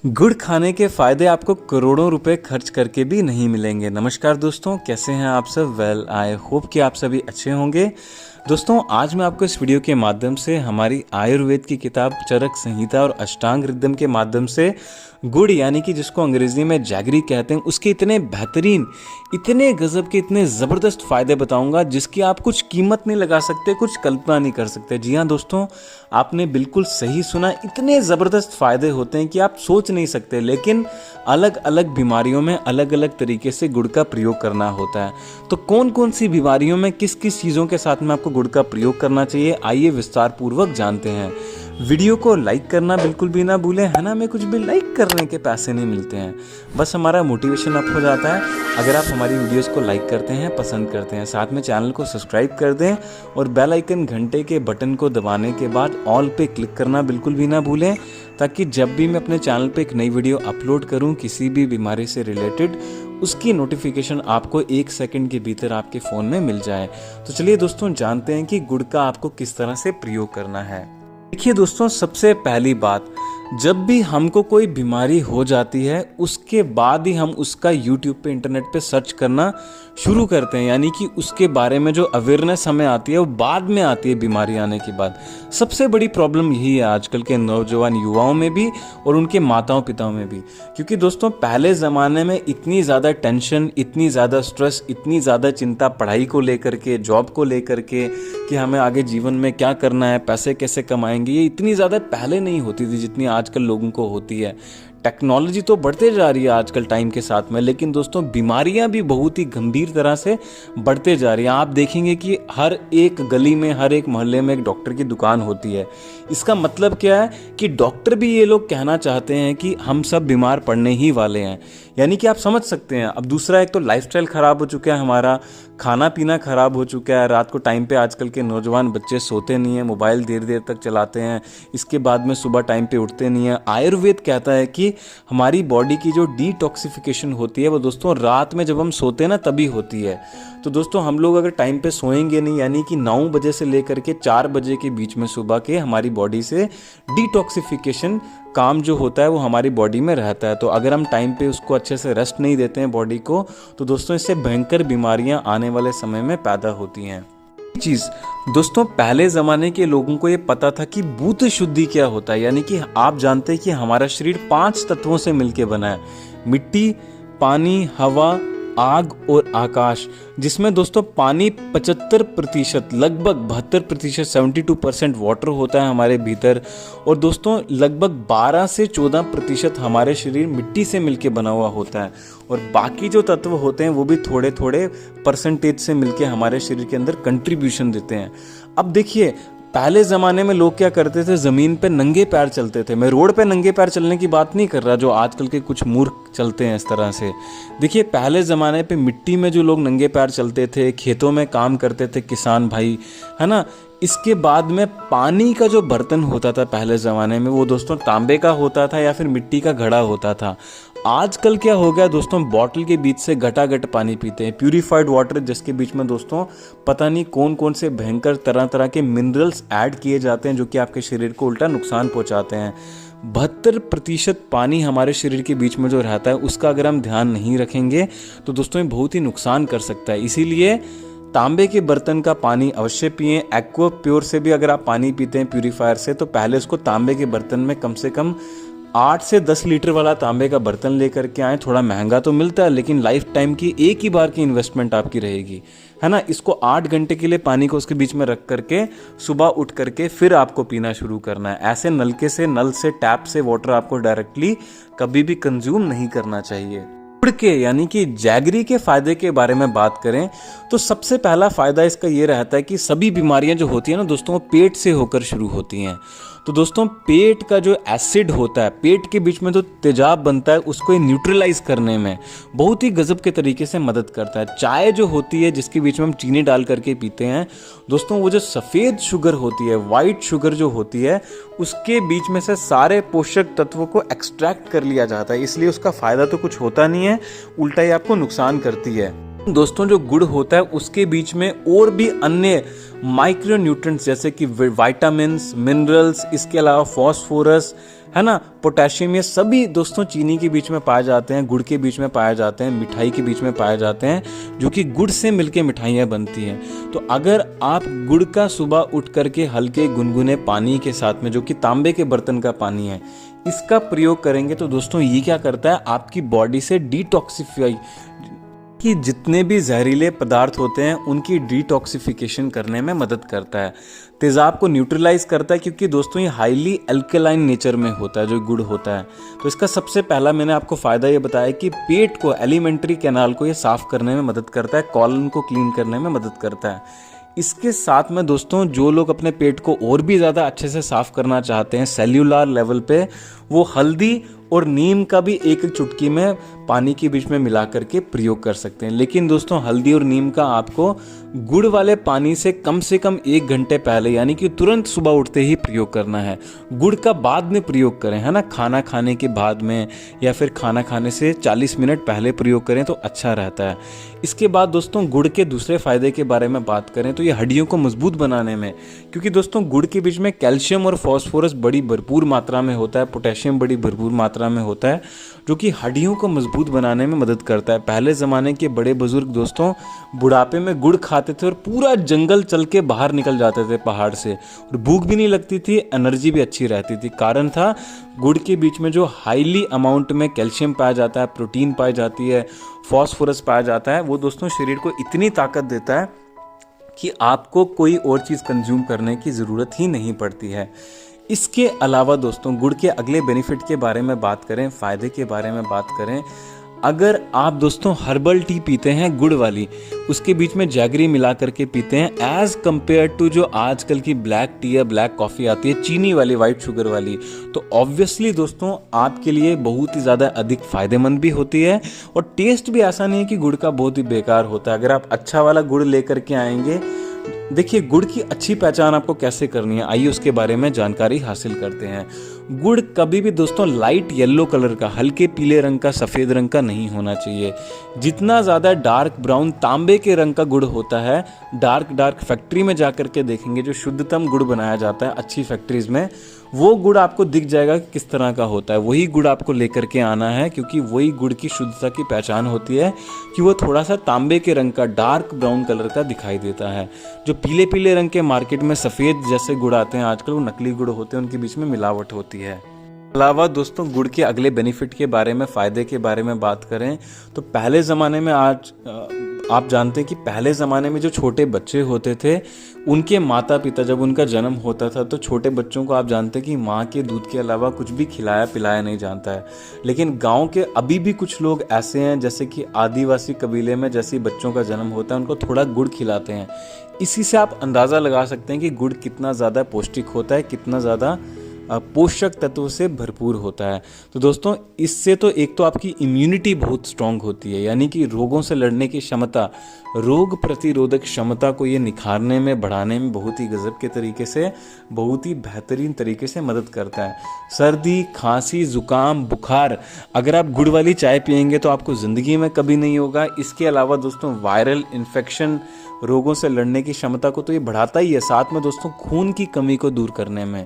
गुड़ खाने के फायदे आपको करोड़ों रुपए खर्च करके भी नहीं मिलेंगे। नमस्कार दोस्तों, कैसे हैं आप सब? वेल, आई होप कि आप सभी अच्छे होंगे। दोस्तों, आज मैं आपको इस वीडियो के माध्यम से हमारी आयुर्वेद की किताब चरक संहिता और अष्टांग हृदय के माध्यम से गुड़ यानी कि जिसको अंग्रेजी में जैगरी कहते हैं, उसके इतने बेहतरीन, इतने गजब के, इतने ज़बरदस्त फ़ायदे बताऊंगा जिसकी आप कुछ कीमत नहीं लगा सकते, कुछ कल्पना नहीं कर सकते। जी हाँ दोस्तों, आपने बिल्कुल सही सुना। इतने ज़बरदस्त फ़ायदे होते हैं कि आप सोच नहीं सकते। लेकिन अलग अलग बीमारियों में अलग अलग तरीके से गुड़ का प्रयोग करना होता है। तो कौन कौन सी बीमारियों में किस किस चीज़ों के साथ में आपको गुड़ का प्रयोग करना चाहिए, आइए विस्तार पूर्वक जानते हैं। वीडियो को लाइक करना बिल्कुल भी ना भूलें, है ना। हमें कुछ भी लाइक करने के पैसे नहीं मिलते हैं, बस हमारा मोटिवेशन अप हो जाता है अगर आप हमारी वीडियोस को लाइक करते हैं, पसंद करते हैं। साथ में चैनल को सब्सक्राइब कर दें और बेल आइकन घंटे के बटन को दबाने के बाद ऑल पे क्लिक करना बिल्कुल भी ना भूलें, ताकि जब भी मैं अपने चैनल पे एक नई वीडियो अपलोड करूं किसी भी बीमारी से रिलेटेड, उसकी नोटिफिकेशन आपको 1 सेकंड के भीतर आपके फ़ोन में मिल जाए। तो चलिए दोस्तों, जानते हैं कि गुड़ का आपको किस तरह से प्रयोग करना है। देखिए दोस्तों, सबसे पहली बात, जब भी हमको कोई बीमारी हो जाती है उसके बाद ही हम उसका यूट्यूब पे, इंटरनेट पे सर्च करना शुरू करते हैं। यानी कि उसके बारे में जो अवेयरनेस हमें आती है वो बाद में आती है, बीमारी आने के बाद। सबसे बड़ी प्रॉब्लम यही है आजकल के नौजवान युवाओं में भी और उनके माताओं पिताओं में भी। क्योंकि दोस्तों, पहले ज़माने में इतनी ज़्यादा टेंशन, इतनी ज़्यादा स्ट्रेस, इतनी ज़्यादा चिंता पढ़ाई को लेकर के, जॉब को लेकर के, कि हमें आगे जीवन में क्या करना है, पैसे कैसे कमाएंगे, ये इतनी ज़्यादा पहले नहीं होती थी जितनी आजकल लोगों को होती है। टेक्नोलॉजी तो बढ़ते जा रही है आजकल टाइम के साथ में, लेकिन दोस्तों बीमारियां भी बहुत ही गंभीर तरह से बढ़ते जा रही हैं। आप देखेंगे कि हर एक गली में, हर एक मोहल्ले में एक डॉक्टर की दुकान होती है। इसका मतलब क्या है कि डॉक्टर भी ये लोग कहना चाहते हैं कि हम सब बीमार पड़ने ही वाले हैं। यानी कि आप समझ सकते हैं। अब दूसरा, एक तो लाइफस्टाइल ख़राब हो चुका है हमारा, खाना पीना ख़राब हो चुका है। रात को टाइम पे आजकल के नौजवान बच्चे सोते नहीं हैं, मोबाइल देर देर तक चलाते हैं। इसके बाद में सुबह टाइम पे उठते नहीं हैं। आयुर्वेद कहता है कि हमारी बॉडी की जो डिटॉक्सिफिकेशन होती है वो दोस्तों रात में जब हम सोते हैं ना तभी होती है। तो दोस्तों, हम लोग अगर टाइम पे सोएंगे नहीं, यानी कि 9 बजे से लेकर के 4 बजे के बीच में सुबह के, हमारी बॉडी से डिटॉक्सिफिकेशन काम जो होता है वो हमारी बॉडी में रहता है। तो अगर हम टाइम पे उसको अच्छे से रेस्ट नहीं देते हैं बॉडी को, तो दोस्तों इससे भयंकर बीमारियां आने वाले समय में पैदा होती हैं। चीज़ दोस्तों, पहले ज़माने के लोगों को ये पता था कि भूत शुद्धि क्या होता है। यानी कि आप जानते हैं कि हमारा शरीर 5 तत्वों से मिलकर बना है: मिट्टी, पानी, हवा, आग और आकाश। जिसमें दोस्तों पानी 75%, लगभग 72%, 72% वाटर होता है हमारे भीतर। और दोस्तों लगभग 12 से 14% हमारे शरीर मिट्टी से मिलके बना हुआ होता है। और बाकी जो तत्व होते हैं वो भी थोड़े थोड़े परसेंटेज से मिलके हमारे शरीर के अंदर कंट्रीब्यूशन देते हैं। अब देखिए, पहले ज़माने में लोग क्या करते थे, ज़मीन पे नंगे पैर चलते थे। मैं रोड पे नंगे पैर चलने की बात नहीं कर रहा जो आजकल के कुछ मूर्ख चलते हैं इस तरह से। देखिए, पहले ज़माने पे मिट्टी में जो लोग नंगे पैर चलते थे, खेतों में काम करते थे किसान भाई, है ना। इसके बाद में पानी का जो बर्तन होता था पहले ज़माने में, वो दोस्तों तांबे का होता था या फिर मिट्टी का घड़ा होता था। आजकल क्या हो गया दोस्तों, बॉटल के बीच से घटाघट पानी पीते हैं, प्यूरिफाइड वाटर, जिसके बीच में दोस्तों पता नहीं कौन कौन से भयंकर तरह तरह के मिनरल्स ऐड किए जाते हैं जो कि आपके शरीर को उल्टा नुकसान पहुंचाते हैं। 72% पानी हमारे शरीर के बीच में जो रहता है उसका अगर हम ध्यान नहीं रखेंगे तो दोस्तों ये बहुत ही नुकसान कर सकता है। इसीलिए तांबे के बर्तन का पानी अवश्य पिएं। एक्वा प्योर से भी अगर आप पानी पीते हैं प्यूरीफायर से, तो पहले उसको तांबे के बर्तन में कम से कम 8 से 10 लीटर वाला तांबे का बर्तन लेकर के आएँ। थोड़ा महंगा तो मिलता है, लेकिन लाइफ टाइम की एक ही बार की इन्वेस्टमेंट आपकी रहेगी, है ना। इसको 8 घंटे के लिए पानी को उसके बीच में रख करके सुबह उठ करके फिर आपको पीना शुरू करना है। ऐसे नलके से, नल से, टैप से वाटर आपको डायरेक्टली कभी भी कंज्यूम नहीं करना चाहिए। गुड़ के यानी कि जैगरी के फायदे के बारे में बात करें तो सबसे पहला फायदा इसका ये रहता है कि सभी बीमारियां जो होती हैं ना दोस्तों, वो पेट से होकर शुरू होती हैं। तो दोस्तों पेट का जो एसिड होता है, पेट के बीच में जो तेजाब बनता है, उसको न्यूट्रलाइज करने में बहुत ही गजब के तरीके से मदद करता है। चाय जो होती है जिसके बीच में हम चीनी डाल करके पीते हैं दोस्तों, वो जो सफ़ेद शुगर होती है, वाइट शुगर जो होती है, उसके बीच में से सारे पोषक तत्वों को एक्सट्रैक्ट कर लिया जाता है। इसलिए उसका फ़ायदा तो कुछ होता नहीं है, उल्टा ही आपको नुकसान करती है। दोस्तों जो गुड़ होता है उसके बीच में और भी अन्य माइक्रो न्यूट्रिएंट्स जैसे कि विटामिन्स, मिनरल्स, इसके अलावा फॉस्फोरस, है ना, पोटेशियम, ये सभी दोस्तों चीनी के बीच में पाए जाते हैं, गुड़ के बीच में पाए जाते हैं, मिठाई के बीच में पाए जाते हैं, जो कि गुड़ से मिलके मिठाइयाँ बनती हैं। तो अगर आप गुड़ का सुबह उठ करके हल्के गुनगुने पानी के साथ में, जो कि तांबे के बर्तन का पानी है, इसका प्रयोग करेंगे तो दोस्तों ये क्या करता है, आपकी बॉडी से डिटॉक्सिफाई कि जितने भी जहरीले पदार्थ होते हैं उनकी डिटॉक्सिफिकेशन करने में मदद करता है, तेज़ाब को न्यूट्रलाइज करता है, क्योंकि दोस्तों ये हाईली अल्कलाइन नेचर में होता है जो गुड़ होता है। तो इसका सबसे पहला मैंने आपको फ़ायदा ये बताया कि पेट को, एलिमेंट्री कैनाल को ये साफ़ करने में मदद करता है, कॉलन को क्लीन करने में मदद करता है। इसके साथ में दोस्तों जो लोग अपने पेट को और भी ज़्यादा अच्छे से साफ़ करना चाहते हैं सेल्यूलर लेवल पे, वो हल्दी और नीम का भी एक एक चुटकी में पानी के बीच में मिला करके प्रयोग कर सकते हैं। लेकिन दोस्तों हल्दी और नीम का आपको गुड़ वाले पानी से कम 1 घंटे पहले, यानी कि तुरंत सुबह उठते ही प्रयोग करना है। गुड़ का बाद में प्रयोग करें, है ना, खाना खाने के बाद में या फिर खाना खाने से 40 मिनट पहले प्रयोग करें तो अच्छा रहता है। इसके बाद दोस्तों गुड़ के दूसरे फायदे के बारे में बात करें तो ये हड्डियों को मजबूत बनाने में, क्योंकि दोस्तों गुड़ के बीच में कैल्शियम और फॉस्फोरस बड़ी भरपूर मात्रा में होता है, पोटेशियम बड़ी भरपूर मात्रा में होता है, जो कि हड्डियों को मजबूत बनाने में मदद करता है। पहले ज़माने के बड़े बुजुर्ग दोस्तों बुढ़ापे में गुड़ खाते थे और पूरा जंगल चल के बाहर निकल जाते थे पहाड़ से, और भूख भी नहीं लगती थी, एनर्जी भी अच्छी रहती थी। कारण था गुड़ के बीच में जो हाईली अमाउंट में कैल्शियम पाया जाता है, प्रोटीन पाई जाती है, फॉस्फोरस पाया जाता है, वो दोस्तों शरीर को इतनी ताकत देता है कि आपको कोई और चीज़ कंज्यूम करने की ज़रूरत ही नहीं पड़ती है। इसके अलावा दोस्तों गुड़ के अगले बेनिफिट के बारे में बात करें, फ़ायदे के बारे में बात करें, अगर आप दोस्तों हर्बल टी पीते हैं गुड़ वाली, उसके बीच में जैगरी मिला करके पीते हैं, एज़ कम्पेयर टू जो आजकल की ब्लैक टी या ब्लैक कॉफ़ी आती है चीनी वाली, वाइट शुगर वाली, तो ऑब्वियसली दोस्तों आपके लिए बहुत ही ज़्यादा अधिक फ़ायदेमंद भी होती है। और टेस्ट भी ऐसा नहीं है कि गुड़ का बहुत ही बेकार होता है। अगर आप अच्छा वाला गुड़ लेकर के आएंगे, देखिए गुड़ की अच्छी पहचान आपको कैसे करनी है, आइए उसके बारे में जानकारी हासिल करते हैं। गुड़ कभी भी दोस्तों लाइट येलो कलर का, हल्के पीले रंग का, सफ़ेद रंग का नहीं होना चाहिए। जितना ज़्यादा डार्क ब्राउन तांबे के रंग का गुड़ होता है, डार्क फैक्ट्री में जा कर के देखेंगे जो शुद्धतम गुड़ बनाया जाता है अच्छी फैक्ट्रीज में, वो गुड़ आपको दिख जाएगा कि किस तरह का होता है। वही गुड़ आपको लेकर के आना है, क्योंकि वही गुड़ की शुद्धता की पहचान होती है कि वो थोड़ा सा तांबे के रंग का, डार्क ब्राउन कलर का दिखाई देता है। जो पीले पीले रंग के मार्केट में सफ़ेद जैसे गुड़ आते हैं आजकल, वो नकली गुड़ होते हैं, उनके बीच में मिलावट होती है। अलावा दोस्तों गुड़ के अगले बेनिफिट के बारे में, फ़ायदे के बारे में बात करें तो पहले ज़माने में, आज आप जानते हैं कि पहले ज़माने में जो छोटे बच्चे होते थे, उनके माता पिता जब उनका जन्म होता था तो छोटे बच्चों को आप जानते हैं कि माँ के दूध के अलावा कुछ भी खिलाया पिलाया नहीं जाता है। लेकिन गांव के अभी भी कुछ लोग ऐसे हैं, जैसे कि आदिवासी कबीले में जैसे बच्चों का जन्म होता है उनको थोड़ा गुड़ खिलाते हैं। इसी से आप अंदाज़ा लगा सकते हैं कि गुड़ कितना ज़्यादा पौष्टिक होता है, कितना ज़्यादा पोषक तत्व से भरपूर होता है। तो दोस्तों इससे तो एक तो आपकी इम्यूनिटी बहुत स्ट्रांग होती है, यानी कि रोगों से लड़ने की क्षमता, रोग प्रतिरोधक क्षमता को ये निखारने में, बढ़ाने में बहुत ही गजब के तरीके से, बहुत ही बेहतरीन तरीके से मदद करता है। सर्दी, खांसी, जुकाम, बुखार, अगर आप गुड़ वाली चाय पियेंगे तो आपको ज़िंदगी में कभी नहीं होगा। इसके अलावा दोस्तों वायरल इन्फेक्शन, रोगों से लड़ने की क्षमता को तो ये बढ़ाता ही है, साथ में दोस्तों खून की कमी को दूर करने में।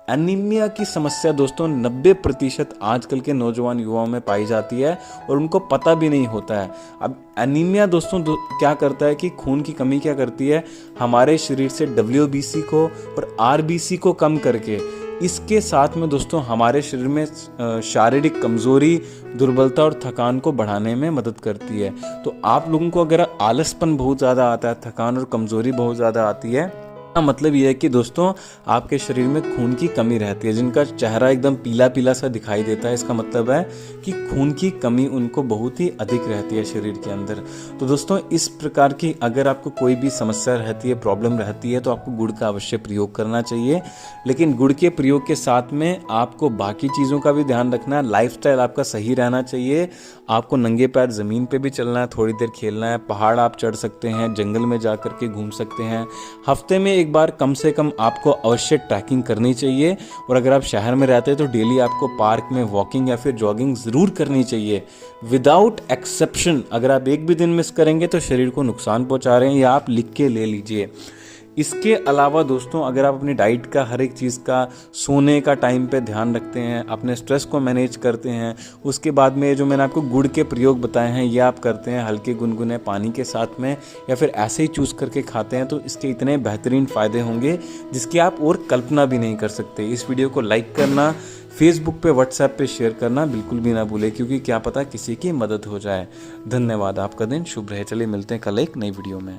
एनीमिया की समस्या दोस्तों 90% आजकल के नौजवान युवाओं में पाई जाती है और उनको पता भी नहीं होता है। अब एनीमिया दोस्तों क्या करता है कि खून की कमी क्या करती है, हमारे शरीर से WBC को और RBC को कम करके, इसके साथ में दोस्तों हमारे शरीर में शारीरिक कमज़ोरी, दुर्बलता और थकान को बढ़ाने में मदद करती है। तो आप लोगों को अगर आलसपन बहुत ज़्यादा आता है, थकान और कमज़ोरी बहुत ज़्यादा आती है, मतलब ये है कि दोस्तों आपके शरीर में खून की कमी रहती है, जिनका चेहरा एकदम पीला पीला सा दिखाई देता है, इसका मतलब है कि खून की कमी उनको बहुत ही अधिक रहती है शरीर के अंदर। तो दोस्तों इस प्रकार की अगर आपको कोई भी समस्या रहती है, प्रॉब्लम रहती है, तो आपको गुड़ का अवश्य प्रयोग करना चाहिए। लेकिन गुड़ के प्रयोग के साथ में आपको बाकी चीज़ों का भी ध्यान रखना है। लाइफस्टाइल आपका सही रहना चाहिए। आपको नंगे पैर ज़मीन पे भी चलना है, थोड़ी देर खेलना है, पहाड़ आप चढ़ सकते हैं, जंगल में जा कर के घूम सकते हैं, हफ्ते में एक एक बार कम से कम आपको अवश्य ट्रैकिंग करनी चाहिए। और अगर आप शहर में रहते हैं तो डेली आपको पार्क में वॉकिंग या फिर जॉगिंग ज़रूर करनी चाहिए विदाउट एक्सेप्शन। अगर आप एक भी दिन मिस करेंगे तो शरीर को नुकसान पहुंचा रहे हैं, या आप लिख के ले लीजिए। इसके अलावा दोस्तों, अगर आप अपनी डाइट का हर एक चीज़ का, सोने का टाइम पे ध्यान रखते हैं, अपने स्ट्रेस को मैनेज करते हैं, उसके बाद में जो मैंने आपको गुड़ के प्रयोग बताए हैं ये आप करते हैं हल्के गुनगुने पानी के साथ में, या फिर ऐसे ही चूज़ करके खाते हैं, तो इसके इतने बेहतरीन फ़ायदे होंगे जिसकी आप और कल्पना भी नहीं कर सकते। इस वीडियो को लाइक करना, फेसबुक पे, व्हाट्सएप पे शेयर करना बिल्कुल भी ना भूलें, क्योंकि क्या पता किसी की मदद हो जाए। धन्यवाद। आपका दिन शुभ रहे। चलिए मिलते हैं कल एक नई वीडियो में।